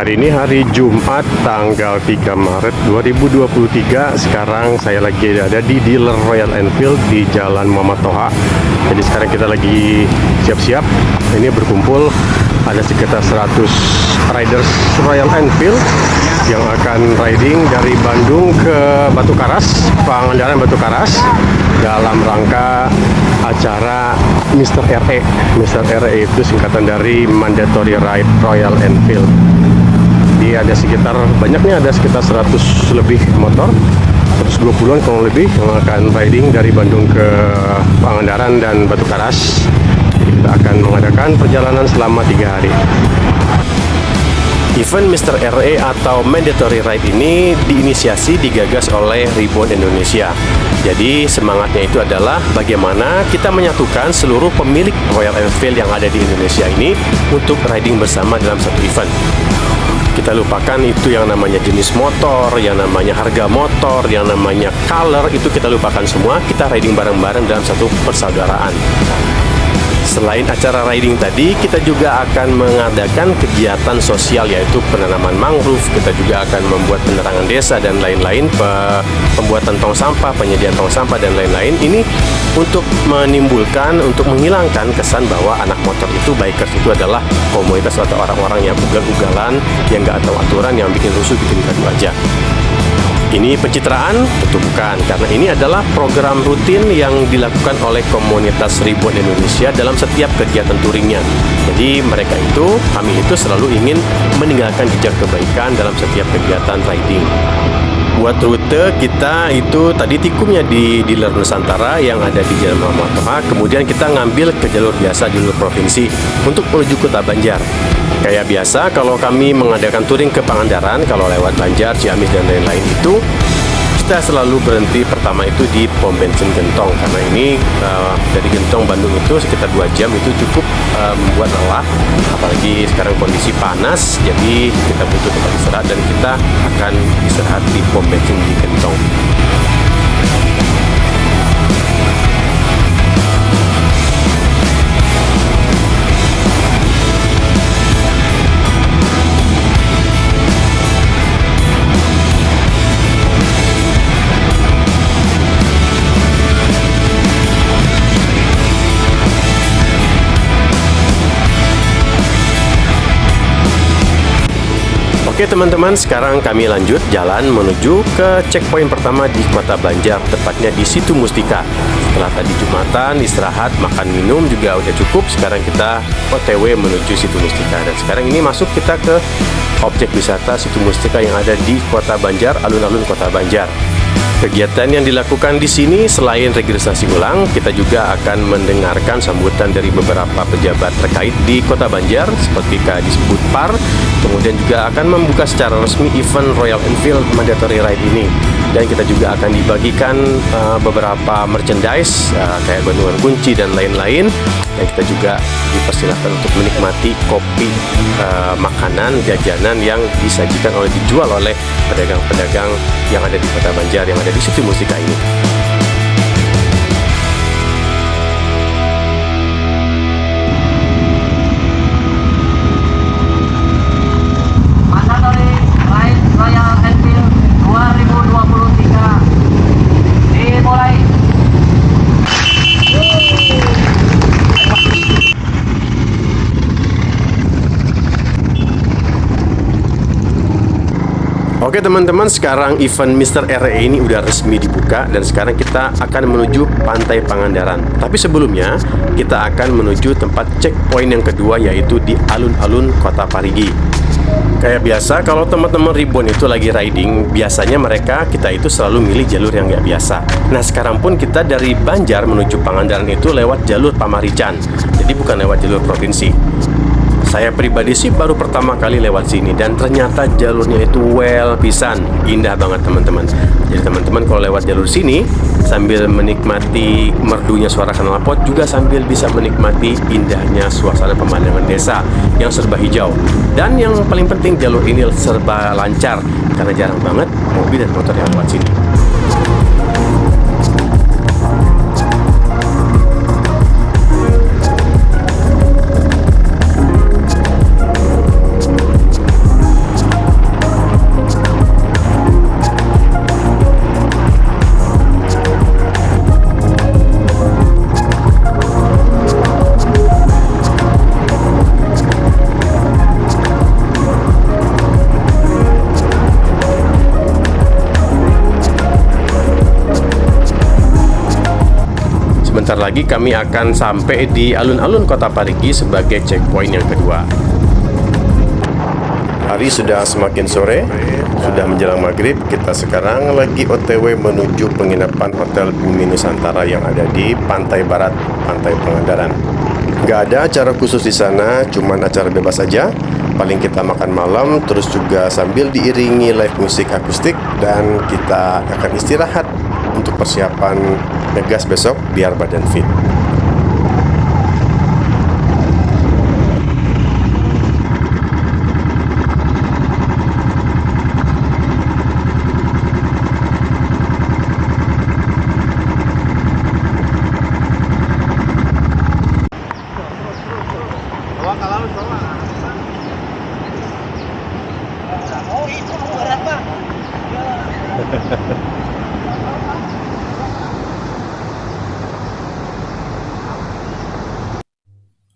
Hari ini hari Jumat tanggal 3 Maret 2023. Sekarang saya lagi ada di dealer Royal Enfield di Jalan Muhammad Toha. Jadi sekarang kita lagi siap-siap. Ini berkumpul ada sekitar 100 riders Royal Enfield yang akan riding dari Bandung ke Batu Karas, Pangandaran Batu Karas, dalam rangka acara Mr. RE. Mr. RE itu singkatan dari Mandatory Ride Royal Enfield. Jadi ada sekitar, banyaknya ada sekitar 100 lebih motor, 120-an kurang lebih yang akan riding dari Bandung ke Pangandaran dan Batu Karas. Jadi kita akan mengadakan perjalanan selama 3 hari. Event Mr. RE atau Mandatory Ride ini digagas oleh Reborn Indonesia. Jadi semangatnya itu adalah bagaimana kita menyatukan seluruh pemilik Royal Enfield yang ada di Indonesia ini untuk riding bersama dalam satu event. Kita lupakan itu yang namanya jenis motor, yang namanya harga motor, yang namanya color, itu kita lupakan semua. Kita riding bareng-bareng dalam satu persaudaraan. Selain acara riding tadi, kita juga akan mengadakan kegiatan sosial, yaitu penanaman mangrove. Kita juga akan membuat penerangan desa dan lain-lain, pembuatan tong sampah, penyediaan tong sampah dan lain-lain. Ini untuk menimbulkan, untuk menghilangkan kesan bahwa anak motor itu, bikers itu adalah komunitas atau orang-orang yang ugal-ugalan, yang nggak tahu aturan, yang bikin rusuh, bikin gaduh aja. Ini pencitraan? Tentu bukan, karena ini adalah program rutin yang dilakukan oleh komunitas Reborn Indonesia dalam setiap kegiatan touringnya. Jadi kami itu selalu ingin meninggalkan jejak kebaikan dalam setiap kegiatan riding. Buat rute kita itu tadi tikumnya di dealer Nusantara yang ada di Jalan Muhammad Toha, kemudian kita ngambil ke jalur biasa, jalur provinsi untuk menuju Kota Banjar. Kayak biasa kalau kami mengadakan touring ke Pangandaran, kalau lewat Banjar, Ciamis dan lain-lain itu kita selalu berhenti pertama itu di pom bensin Gentong, karena ini dari Gentong Bandung itu sekitar 2 jam, itu cukup membuat lelah, apalagi sekarang kondisi panas, jadi kita butuh tempat istirahat dan kita akan istirahat di pom bensin di Gentong. Oke teman-teman, sekarang kami lanjut jalan menuju ke checkpoint pertama di Kota Banjar, tepatnya di Situ Mustika. Setelah tadi Jumatan, istirahat, makan minum juga udah cukup, sekarang kita OTW menuju Situ Mustika. Dan sekarang ini masuk kita ke objek wisata Situ Mustika yang ada di Kota Banjar, alun-alun Kota Banjar. Kegiatan yang dilakukan di sini selain registrasi ulang, kita juga akan mendengarkan sambutan dari beberapa pejabat terkait di Kota Banjar seperti Kadisbud Par, kemudian juga akan membuka secara resmi event Royal Enfield Mandatory Ride ini. Dan kita juga akan dibagikan beberapa merchandise kayak gantungan kunci dan lain-lain. Dan kita juga dipersilahkan untuk menikmati kopi, makanan, jajanan yang dijual oleh pedagang-pedagang yang ada di Kota Banjar, yang ada di Situ Mustika ini. Mandatory Ride Royal Enfield 2023 dimulai. Oke teman-teman, sekarang event Mr. RE ini udah resmi dibuka dan sekarang kita akan menuju Pantai Pangandaran. Tapi sebelumnya kita akan menuju tempat checkpoint yang kedua, yaitu di alun-alun Kota Parigi. Kayak biasa kalau teman-teman Reborn itu lagi riding, biasanya kita itu selalu milih jalur yang nggak biasa. Nah sekarang pun kita dari Banjar menuju Pangandaran itu lewat jalur Pamarican, jadi bukan lewat jalur provinsi. Saya pribadi sih baru pertama kali lewat sini dan ternyata jalurnya itu well pisan, indah banget teman-teman. Jadi teman-teman kalau lewat jalur sini sambil menikmati merdunya suara knalpot, juga sambil bisa menikmati indahnya suasana pemandangan desa yang serba hijau. Dan yang paling penting jalur ini serba lancar karena jarang banget mobil dan motor yang lewat sini. sebentar lagi kami akan sampai di alun-alun Kota Parigi sebagai checkpoint yang kedua. Hari sudah semakin sore, sudah menjelang maghrib. Kita sekarang lagi OTW menuju penginapan Hotel Bumi Nusantara yang ada di Pantai Barat, Pantai Pangandaran. Nggak ada acara khusus di sana, cuman acara bebas saja. Paling kita makan malam, terus juga sambil diiringi live musik akustik, dan kita akan istirahat untuk persiapan ngegas besok biar badan fit.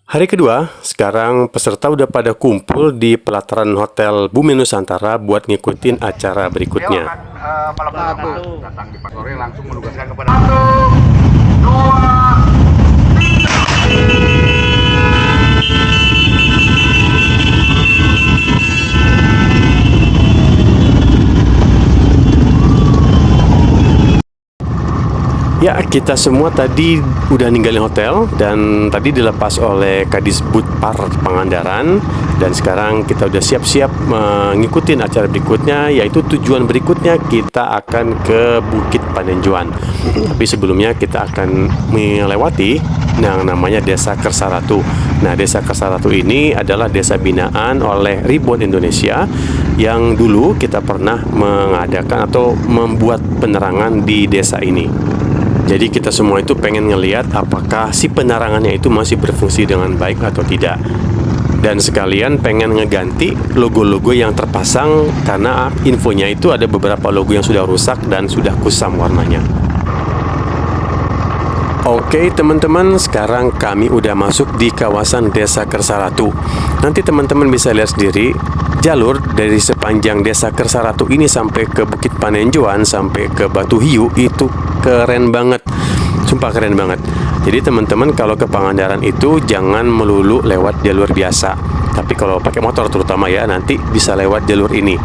Hari kedua, sekarang peserta udah pada kumpul di pelataran Hotel Bumi Nusantara buat ngikutin acara berikutnya. Datang di sore langsung menugaskan kepada 1, 2, 3. Ya, kita semua tadi udah ninggalin hotel dan tadi dilepas oleh Kadisbud Par Pangandaran, dan sekarang kita udah siap-siap mengikuti acara berikutnya, yaitu tujuan berikutnya kita akan ke Bukit Panenjuan. Tapi sebelumnya kita akan melewati yang namanya Desa Kersaratu. Nah, Desa Kersaratu ini adalah desa binaan oleh Ribbon Indonesia yang dulu kita pernah mengadakan atau membuat penerangan di desa ini. Jadi kita semua itu pengen ngelihat apakah si penerangannya itu masih berfungsi dengan baik atau tidak. Dan sekalian pengen ngeganti logo-logo yang terpasang, karena infonya itu ada beberapa logo yang sudah rusak dan sudah kusam warnanya. Oke teman-teman, sekarang kami udah masuk di kawasan Desa Kersaratu. Nanti teman-teman bisa lihat sendiri jalur dari sepanjang Desa Kersaratu ini sampai ke Bukit Panenjuan sampai ke Batu Hiu itu keren banget. Sumpah keren banget. Jadi teman-teman kalau ke Pangandaran itu jangan melulu lewat jalur biasa. Tapi kalau pakai motor terutama ya, nanti bisa lewat jalur ini.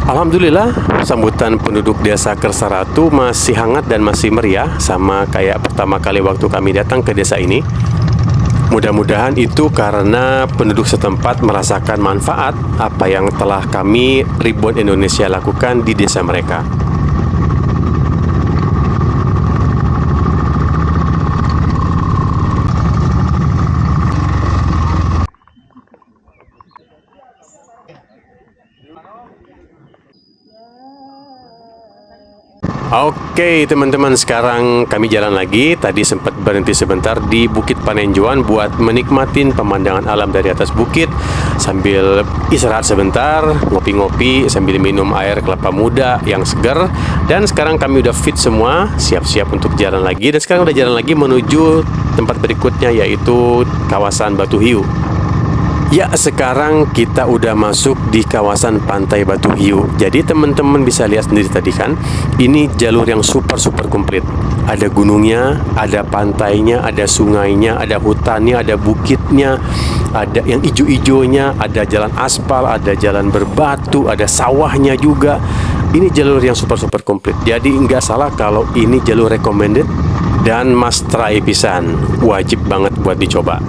Alhamdulillah, sambutan penduduk Desa Kersaratu masih hangat dan masih meriah, sama kayak pertama kali waktu kami datang ke desa ini. Mudah-mudahan itu karena penduduk setempat merasakan manfaat apa yang telah kami Ribbon Indonesia lakukan di desa mereka. Oke teman-teman, sekarang kami jalan lagi. Tadi sempat berhenti sebentar di Bukit Panenjuan buat menikmatin pemandangan alam dari atas bukit, sambil istirahat sebentar, ngopi-ngopi sambil minum air kelapa muda yang segar. Dan sekarang kami udah fit semua, siap-siap untuk jalan lagi. Dan sekarang udah jalan lagi menuju tempat berikutnya, yaitu kawasan Batu Hiu. Ya, sekarang kita udah masuk di kawasan Pantai Batu Hiu. Jadi teman-teman bisa lihat sendiri tadi kan, ini jalur yang super komplit. Ada gunungnya, ada pantainya, ada sungainya, ada hutannya, ada bukitnya, ada yang ijo-ijonya, ada jalan aspal, ada jalan berbatu, ada sawahnya juga. Ini jalur yang super komplit. Jadi nggak salah kalau ini jalur recommended dan must try pisan. Wajib banget buat dicoba.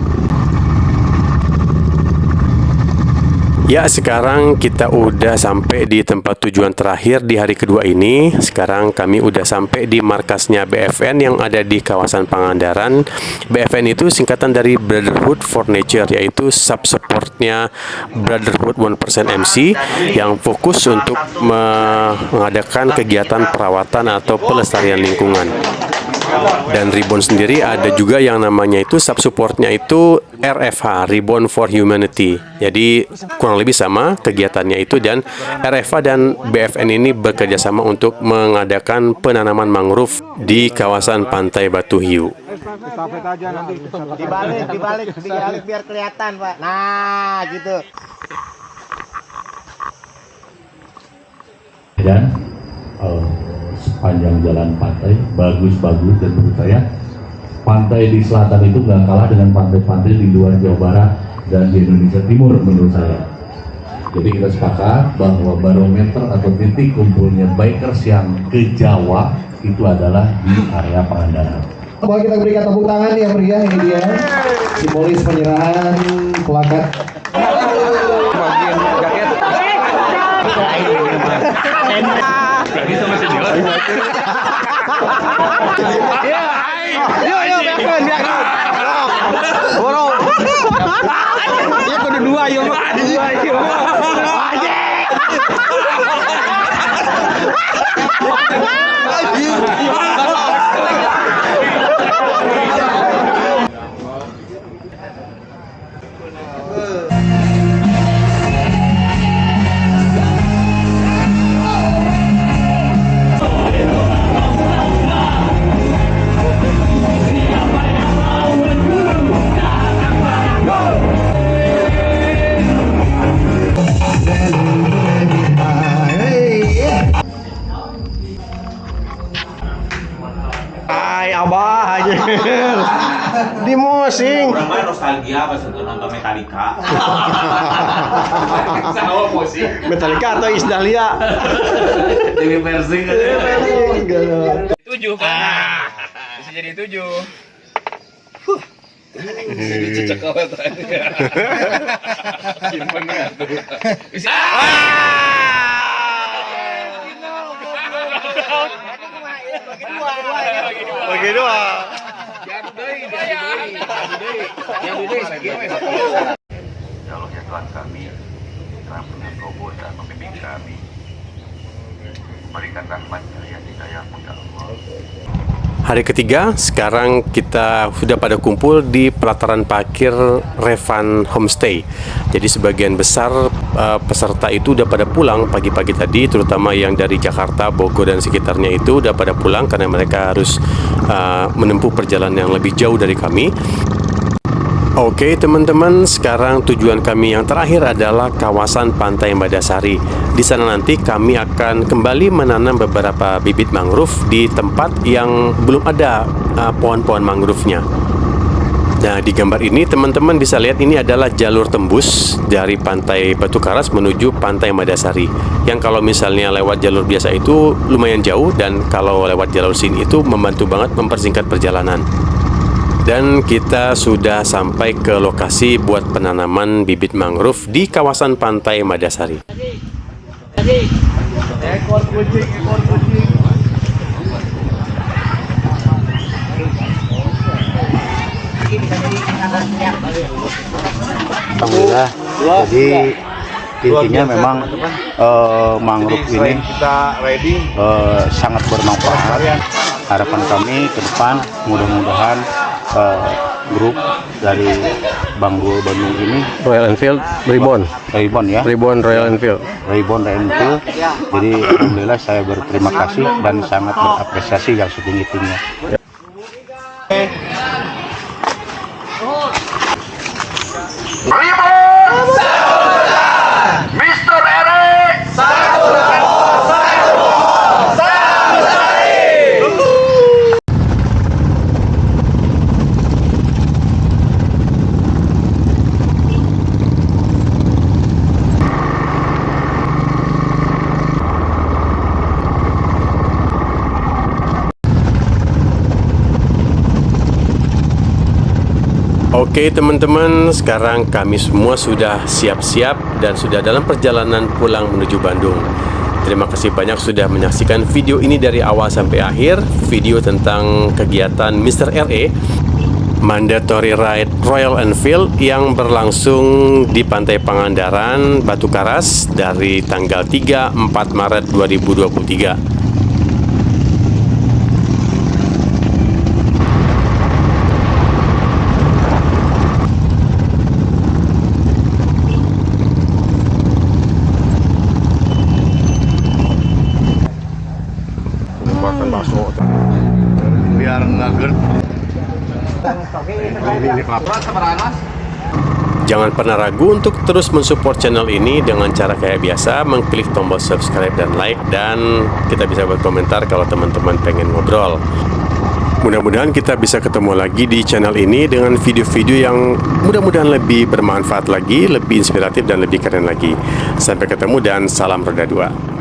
Ya, sekarang kita udah sampai di tempat tujuan terakhir di hari kedua ini. Sekarang kami udah sampai di markasnya BFN yang ada di kawasan Pangandaran. BFN itu singkatan dari Brotherhood for Nature, yaitu sub-supportnya Brotherhood 1% MC yang fokus untuk mengadakan kegiatan perawatan atau pelestarian lingkungan. Dan Ribbon sendiri ada juga yang namanya itu sub-supportnya itu RFH, Ribbon for Humanity. Jadi kurang lebih sama kegiatannya itu, dan RFH dan BFN ini bekerja sama untuk mengadakan penanaman mangrove di kawasan Pantai Batu Hiu. Dibalik biar kelihatan, Pak. Nah, gitu. Dan sepanjang jalan pantai bagus-bagus, dan menurut saya pantai di selatan itu nggak kalah dengan pantai-pantai di luar Jawa Barat dan di Indonesia Timur menurut saya. Jadi kita sepakat bahwa barometer atau titik kumpulnya bikers yang ke Jawa itu adalah di area Pangandaran. Boleh kita berikan tepuk tangan yang meriah, ini dia simbolis penyerahan plakat. Abah aja. Di musing. Orang mah nostalgia pas nonton Metallica. Metallica atau Isdahlia. Dewi Persing. 7 kan. Bisa jadi 7. Jadi cecek awet tadi. Simpen ya. Bagi dua. Jalurnya Tuhan kami, Tuhan penyangkobo dan pembimbing kami. Berikan rahmat dan hidayah-Mu ya Allah. Hari ketiga, sekarang kita sudah pada kumpul di pelataran parkir Revan Homestay. Jadi sebagian besar peserta itu udah pada pulang pagi-pagi tadi, terutama yang dari Jakarta, Bogor dan sekitarnya itu udah pada pulang karena mereka harus menempuh perjalanan yang lebih jauh dari kami. Oke teman-teman, sekarang tujuan kami yang terakhir adalah kawasan Pantai Madasari. Di sana nanti kami akan kembali menanam beberapa bibit mangrove di tempat yang belum ada pohon-pohon mangrove-nya. Nah, di gambar ini teman-teman bisa lihat ini adalah jalur tembus dari Pantai Batu Karas menuju Pantai Madasari. Yang kalau misalnya lewat jalur biasa itu lumayan jauh, dan kalau lewat jalur sini itu membantu banget mempersingkat perjalanan. Dan kita sudah sampai ke lokasi buat penanaman bibit mangrove di kawasan Pantai Madasari. Ekor kucing. Alhamdulillah. Jadi intinya memang mangrove ini Kita riding sangat bermanfaat. Harapan kami ke depan mudah-mudahan grup dari Banggul Bandung ini Royal Enfield Ribbon ya, Royal Enfield. Ribbon jadi alhamdulillah saya berterima kasih dan sangat berapresiasi yang setinggi-tingginya. Mr. Eric Oke teman-teman, sekarang kami semua sudah siap-siap dan sudah dalam perjalanan pulang menuju Bandung. Terima kasih banyak sudah menyaksikan video ini dari awal sampai akhir. Video tentang kegiatan Mr. RE Mandatory Ride Royal Enfield yang berlangsung di Pantai Pangandaran, Batu Karas dari tanggal 3-4 Maret 2023. Jangan pernah ragu untuk terus mensupport channel ini dengan cara kayak biasa, mengklik tombol subscribe dan like, dan kita bisa berkomentar kalau teman-teman pengen ngobrol. Mudah-mudahan kita bisa ketemu lagi di channel ini dengan video-video yang mudah-mudahan lebih bermanfaat lagi, lebih inspiratif dan lebih keren lagi. Sampai ketemu dan salam roda 2.